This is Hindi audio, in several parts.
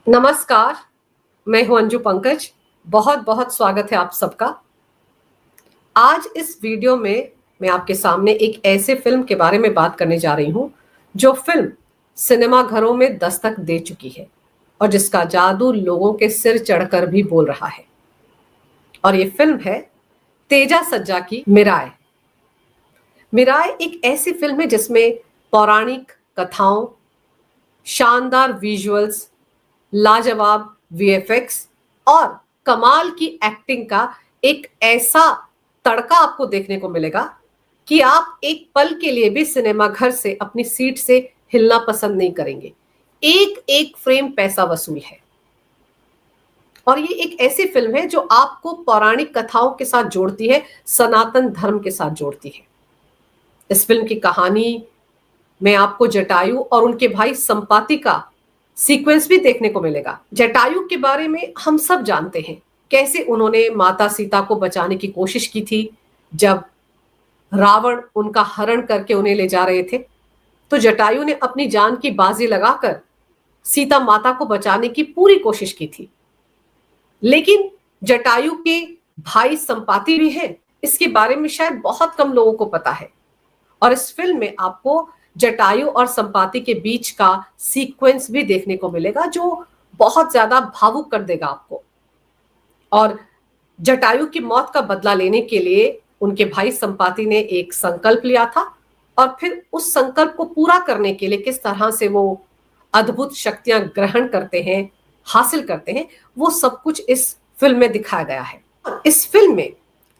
नमस्कार, मैं हूं अंजू पंकज। बहुत बहुत स्वागत है आप सबका। आज इस वीडियो में मैं आपके सामने एक ऐसे फिल्म के बारे में बात करने जा रही हूं जो फिल्म सिनेमा घरों में दस्तक दे चुकी है और जिसका जादू लोगों के सिर चढ़कर भी बोल रहा है। और ये फिल्म है तेजा सज्जा की मिराय। मिराय एक ऐसी फिल्म है जिसमें पौराणिक कथाओं, शानदार विजुअल्स, लाजवाब वीएफएक्स और कमाल की एक्टिंग का एक ऐसा तड़का आपको देखने को मिलेगा कि आप एक पल के लिए भी सिनेमा घर से अपनी सीट से हिलना पसंद नहीं करेंगे। एक एक फ्रेम पैसा वसूल है। और ये एक ऐसी फिल्म है जो आपको पौराणिक कथाओं के साथ जोड़ती है, सनातन धर्म के साथ जोड़ती है। इस फिल्म की कहानी में आपको जटायु और उनके भाई संपाति का सीक्वेंस भी देखने को मिलेगा। जटायु के बारे में हम सब जानते हैं, कैसे उन्होंने माता सीता को बचाने की कोशिश की थी। जब रावण उनका हरण करके उन्हें ले जा रहे थे तो जटायु ने अपनी जान की बाजी लगाकर सीता माता को बचाने की पूरी कोशिश की थी। लेकिन जटायु के भाई संपाति भी हैं, इसके बारे में शायद बहुत कम लोगों को पता है। और इस फिल्म में आपको जटायु और संपाति के बीच का सीक्वेंस भी देखने को मिलेगा जो बहुत ज्यादा भावुक कर देगा आपको। और जटायु की मौत का बदला लेने के लिए उनके भाई संपाति ने एक संकल्प लिया था और फिर उस संकल्प को पूरा करने के लिए किस तरह से वो अद्भुत शक्तियां ग्रहण करते हैं, हासिल करते हैं, वो सब कुछ इस फिल्म में दिखाया गया है। इस फिल्म में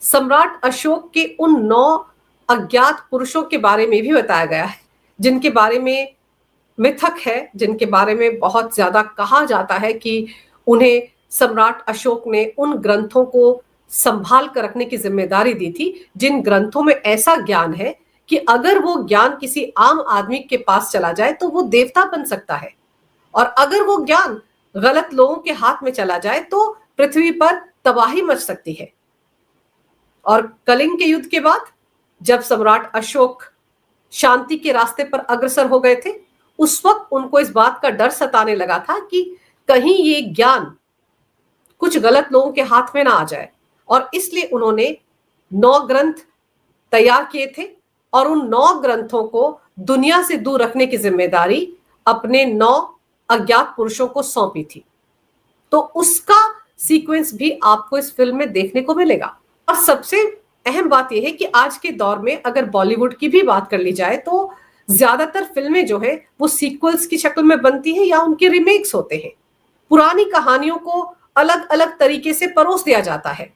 सम्राट अशोक के उन 9 अज्ञात पुरुषों के बारे में भी बताया गया है जिनके बारे में मिथक है, जिनके बारे में बहुत ज्यादा कहा जाता है कि उन्हें सम्राट अशोक ने उन ग्रंथों को संभाल कर रखने की जिम्मेदारी दी थी जिन ग्रंथों में ऐसा ज्ञान है कि अगर वो ज्ञान किसी आम आदमी के पास चला जाए तो वो देवता बन सकता है, और अगर वो ज्ञान गलत लोगों के हाथ में चला जाए तो पृथ्वी पर तबाही मच सकती है। और कलिंग के युद्ध के बाद जब सम्राट अशोक शांति के रास्ते पर अग्रसर हो गए थे, उस वक्त उनको इस बात का डर सताने लगा था कि कहीं ये ज्ञान कुछ गलत लोगों के हाथ में ना आ जाए, और इसलिए उन्होंने 9 ग्रंथ तैयार किए थे और उन 9 ग्रंथों को दुनिया से दूर रखने की जिम्मेदारी अपने 9 अज्ञात पुरुषों को सौंपी थी। तो उसका सीक्वेंस भी आपको इस फिल्म में देखने को मिलेगा। और सबसे अहम बात यह है कि आज के दौर में अगर बॉलीवुड की भी बात कर ली जाए तो ज्यादातर फिल्में जो है वो सीक्वल्स की शक्ल में बनती है या उनके रिमेक्स होते हैं। पुरानी कहानियों को अलग अलग तरीके से परोस दिया जाता है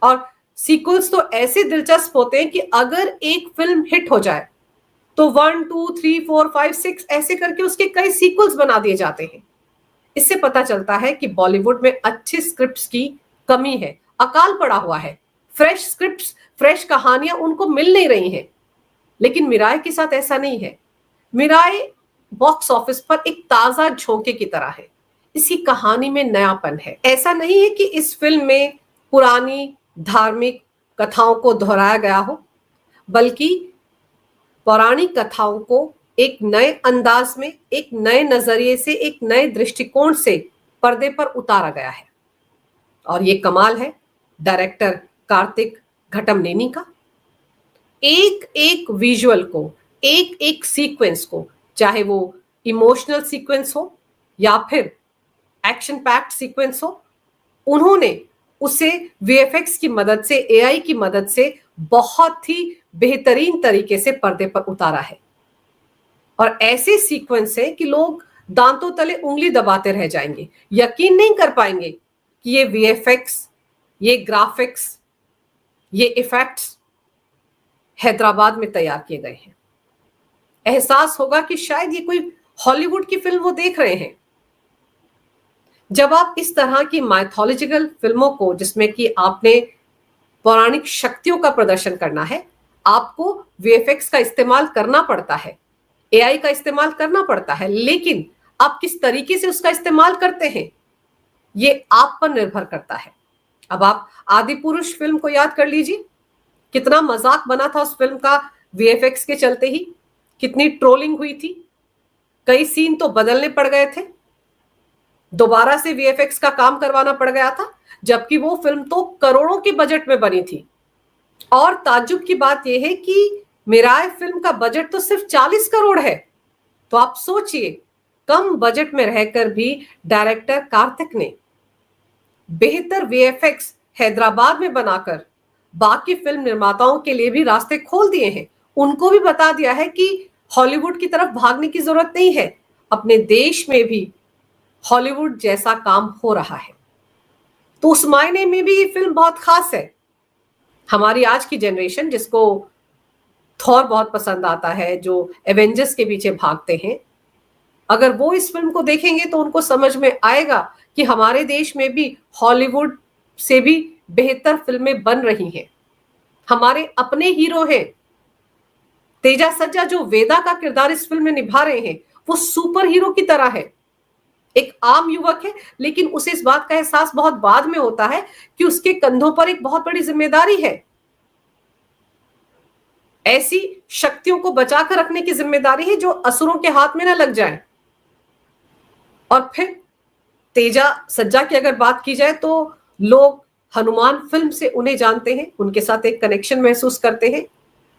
और सीक्वल्स तो ऐसे दिलचस्प होते हैं कि अगर एक फिल्म हिट हो जाए तो 1 2 3 4 5 6 ऐसे करके उसके कई सीक्वल्स बना दिए जाते हैं। इससे पता चलता है कि बॉलीवुड में अच्छी स्क्रिप्ट्स की कमी है, अकाल पड़ा हुआ है। फ्रेश स्क्रिप्ट्स, फ्रेश कहानियां उनको मिल नहीं रही हैं। लेकिन मिराय के साथ ऐसा नहीं है। मिराय बॉक्स ऑफिस पर एक ताजा झोंके की तरह है। इसकी कहानी में नयापन है। ऐसा नहीं है कि इस फिल्म में पुरानी धार्मिक कथाओं को दोहराया गया हो, बल्कि पौराणिक कथाओं को एक नए अंदाज में, एक नए नजरिए से, एक नए दृष्टिकोण से पर्दे पर उतारा गया है। और ये कमाल है डायरेक्टर कार्तिक घटमनेनी का। एक एक विजुअल को, एक एक सीक्वेंस को, चाहे वो इमोशनल सीक्वेंस हो या फिर एक्शन पैक्ड सीक्वेंस हो, उन्होंने उसे वीएफएक्स की मदद से, एआई की मदद से बहुत ही बेहतरीन तरीके से पर्दे पर उतारा है। और ऐसे सीक्वेंस है कि लोग दांतों तले उंगली दबाते रह जाएंगे, यकीन नहीं कर पाएंगे कि ये वीएफएक्स, ये ग्राफिक्स, ये इफेक्ट्स हैदराबाद में तैयार किए गए हैं। एहसास होगा कि शायद ये कोई हॉलीवुड की फिल्म वो देख रहे हैं। जब आप इस तरह की माइथोलॉजिकल फिल्मों को, जिसमें कि आपने पौराणिक शक्तियों का प्रदर्शन करना है, आपको वीएफएक्स का इस्तेमाल करना पड़ता है, एआई का इस्तेमाल करना पड़ता है, लेकिन आप किस तरीके से उसका इस्तेमाल करते हैं ये आप पर निर्भर करता है। अब आप आदि पुरुष फिल्म को याद कर लीजिए, कितना मजाक बना था उस फिल्म का वीएफएक्स के चलते ही, कितनी ट्रोलिंग हुई थी, कई सीन तो बदलने पड़ गए थे। दोबारा से वीएफएक्स का काम करवाना पड़ गया था, जबकि वो फिल्म तो करोड़ों के बजट में बनी थी। और ताज्जुब की बात यह है कि मिराय फिल्म का बजट तो सिर्फ 40 करोड़ है। तो आप सोचिए, कम बजट में रहकर भी डायरेक्टर कार्तिक ने बेहतर वीएफएक्स हैदराबाद में बनाकर बाकी फिल्म निर्माताओं के लिए भी रास्ते खोल दिए हैं। उनको भी बता दिया है कि हॉलीवुड की तरफ भागने की जरूरत नहीं है, अपने देश में भी हॉलीवुड जैसा काम हो रहा है। तो उस मायने में भी ये फिल्म बहुत खास है। हमारी आज की जनरेशन जिसको थॉर बहुत पसंद आता है, जो एवेंजर्स के पीछे भागते हैं, अगर वो इस फिल्म को देखेंगे तो उनको समझ में आएगा कि हमारे देश में भी हॉलीवुड से भी बेहतर फिल्में बन रही हैं। हमारे अपने हीरो हैं। तेजा सज्जा जो वेदा का किरदार इस फिल्म में निभा रहे हैं, वो सुपर हीरो की तरह है। एक आम युवक है, लेकिन उसे इस बात का एहसास बहुत बाद में होता है कि उसके कंधों पर एक बहुत बड़ी जिम्मेदारी है। ऐसी शक्तियों को बचाकर रखने की जिम्मेदारी है जो असुरों के हाथ में न लग जाए। और फिर तेजा सज्जा की अगर बात की जाए तो लोग हनुमान फिल्म से उन्हें जानते हैं, उनके साथ एक कनेक्शन महसूस करते हैं।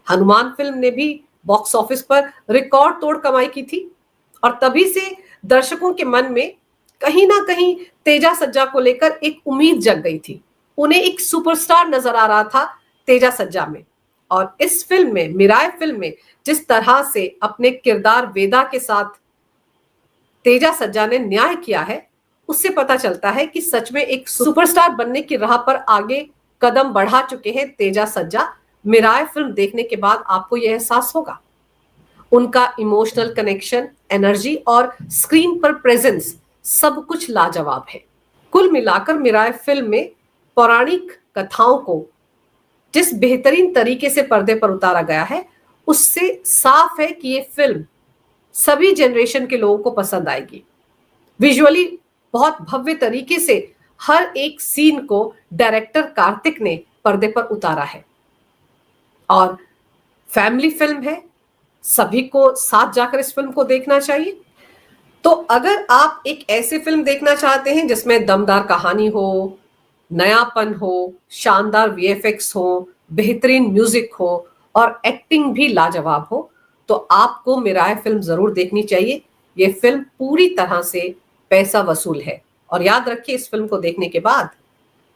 हनुमान फिल्म ने भी बॉक्स ऑफिस पर रिकॉर्ड तोड़ कमाई की थी और तभी से दर्शकों के मन में कहीं ना कहीं तेजा सज्जा को लेकर एक उम्मीद जग गई थी। उन्हें एक सुपरस्टार नजर आ रहा था तेजा सज्जा में। और इस फिल्म में, मिराय फिल्म में, जिस तरह से अपने किरदार वेदा के साथ तेजा सज्जा ने न्याय किया है, उससे पता चलता है कि सच में एक सुपरस्टार बनने की राह पर आगे कदम बढ़ा चुके हैं तेजा सज्जा। मिराय फिल्म देखने के बाद आपको यह एहसास होगा। उनका इमोशनल कनेक्शन, एनर्जी और स्क्रीन पर प्रेजेंस सब कुछ लाजवाब है। कुल मिलाकर मिराय फिल्म में पौराणिक कथाओं को जिस बेहतरीन तरीके से पर्दे पर उतारा गया है, उससे साफ है कि ये फिल्म सभी जनरेशन के लोगों को पसंद आएगी। विजुअली बहुत भव्य तरीके से हर एक सीन को डायरेक्टर कार्तिक ने पर्दे पर उतारा है और फैमिली फिल्म है, सभी को साथ जाकर इस फिल्म को देखना चाहिए। तो अगर आप एक ऐसी फिल्म देखना चाहते हैं जिसमें दमदार कहानी हो, नयापन हो, शानदार वीएफएक्स हो, बेहतरीन म्यूजिक हो और एक्टिंग भी लाजवाब हो, तो आपको मिराय फिल्म जरूर देखनी चाहिए। ये फिल्म पूरी तरह से पैसा वसूल है। और याद रखिए, इस फिल्म को देखने के बाद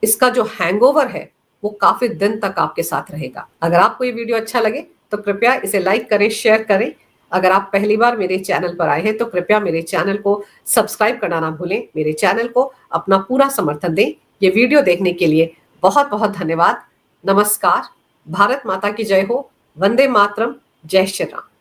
इसका जो हैंगओवर है वो काफी दिन तक आपके साथ रहेगा। अगर आपको ये वीडियो अच्छा लगे तो कृपया इसे लाइक करें, शेयर करें। अगर आप पहली बार मेरे चैनल पर आए हैं तो कृपया मेरे चैनल को सब्सक्राइब करना ना भूलें। मेरे चैनल को अपना पूरा समर्थन दें। ये वीडियो देखने के लिए बहुत बहुत धन्यवाद। नमस्कार। भारत माता की जय हो। वंदे मातरम। जय श्री राम।